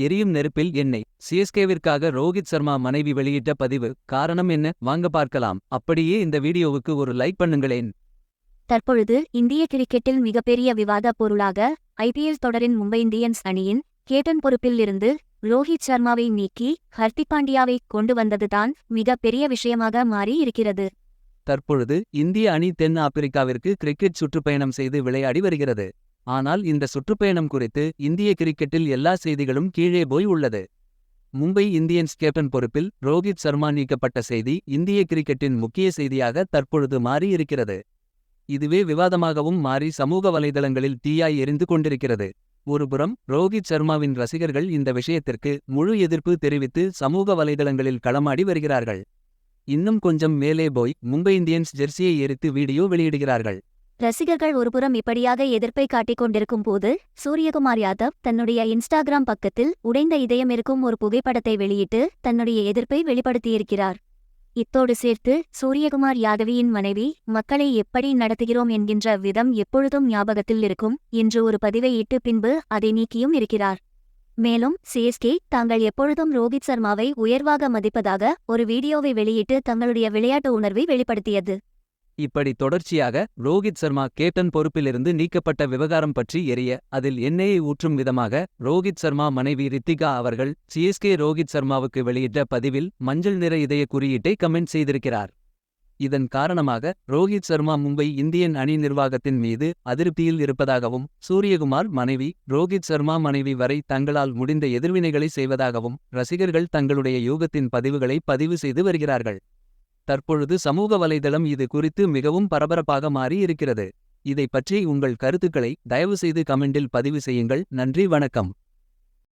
எரியும் நெருப்பில் எண்ணெய். சிஎஸ்கேவிற்காக ரோஹித் சர்மா மனைவி வெளியிட்ட பதிவு. காரணம் என்ன? வாங்க பார்க்கலாம். அப்படியே இந்த வீடியோவுக்கு ஒரு லைக் பண்ணுங்களேன். தற்பொழுது இந்திய கிரிக்கெட்டில் மிகப்பெரிய விவாத பொருளாக ஐபிஎல் தொடரின் மும்பை இந்தியன்ஸ் அணியின் கேப்டன் பொறுப்பில் இருந்து ரோஹித் சர்மாவை நீக்கி ஹர்திக் பாண்டியாவை கொண்டு வந்ததுதான் மிக பெரிய விஷயமாக மாறி இருக்கிறது. தற்பொழுது இந்திய அணி தென் ஆப்பிரிக்காவிற்கு கிரிக்கெட் சுற்றுப்பயணம் செய்து விளையாடி வருகிறது. ஆனால் இந்த சுற்றுப்பயணம் குறித்து இந்திய கிரிக்கெட்டில் எல்லா செய்திகளும் கீழே போய் உள்ளது. மும்பை இந்தியன்ஸ் கேப்டன் பொறுப்பில் ரோஹித் சர்மா நீக்கப்பட்ட செய்தி இந்திய கிரிக்கெட்டின் முக்கிய செய்தியாக தற்பொழுது மாறி இருக்கிறது. இதுவே விவாதமாகவும் மாறி சமூக வலைதளங்களில் தீயாய் எரிந்து கொண்டிருக்கிறது. ஒருபுறம் ரோஹித் சர்மாவின் ரசிகர்கள் இந்த விஷயத்திற்கு முழு எதிர்ப்பு தெரிவித்து சமூக வலைதளங்களில் களமாடி வருகிறார்கள். இன்னும் கொஞ்சம் மேலே போய் மும்பை இந்தியன்ஸ் ஜெர்சியை எரித்து வீடியோ வெளியிடுகிறார்கள். ரசிகர்கள் ஒருபுறம் இப்படியாக எதிர்ப்பை காட்டிக் கொண்டிருக்கும் போது சூரியகுமார் யாதவ் தன்னுடைய இன்ஸ்டாகிராம் பக்கத்தில் உடைந்த இதயம் இருக்கும் ஒரு புகைப்படத்தை வெளியிட்டு தன்னுடைய எதிர்ப்பை வெளிப்படுத்தியிருக்கிறார். இத்தோடு சேர்த்து சூரியகுமார் யாதவியின் மனைவி மக்களை எப்படி நடத்துகிறோம் என்கின்ற விதம் எப்பொழுதும் ஞாபகத்தில் இருக்கும் என்று ஒரு பதிவை இட்டு பின்பு அதை நீக்கியும் இருக்கிறார். மேலும் சிஎஸ்கே தாங்கள் எப்பொழுதும் ரோஹித் சர்மாவை உயர்வாக மதிப்பதாக ஒரு வீடியோவை வெளியிட்டு தங்களுடைய விளையாட்டு உணர்வை வெளிப்படுத்தியது. இப்படி தொடர்ச்சியாக ரோஹித் சர்மா கேப்டன் பொறுப்பிலிருந்து நீக்கப்பட்ட விவகாரம் பற்றி எரிய அதில் எண்ணெயை ஊற்றும் விதமாக ரோஹித் சர்மா மனைவி ரித்திகா அவர்கள் சிஎஸ்கே ரோஹித் சர்மாவுக்கு வெளியிட்ட பதிவில் மஞ்சள் நிற இதய குறியீட்டை கமெண்ட் செய்திருக்கிறார். இதன் காரணமாக ரோஹித் சர்மா மும்பை இந்தியன் அணி நிர்வாகத்தின் மீது அதிருப்தியில் இருப்பதாகவும் சூரியகுமார் மனைவி ரோஹித் சர்மா மனைவி வரை தங்களால் முடிந்த எதிர்வினைகளை செய்வதாகவும் ரசிகர்கள் தங்களுடைய யூகத்தின் பதிவுகளை பதிவு செய்து வருகிறார்கள். தற்பொழுது சமூக வலைதளம் இது குறித்து மிகவும் பரபரப்பாக மாறி இருக்கிறது. இதை பற்றி உங்கள் கருத்துக்களை தயவுசெய்து கமெண்டில் பதிவு செய்யுங்கள். நன்றி, வணக்கம்.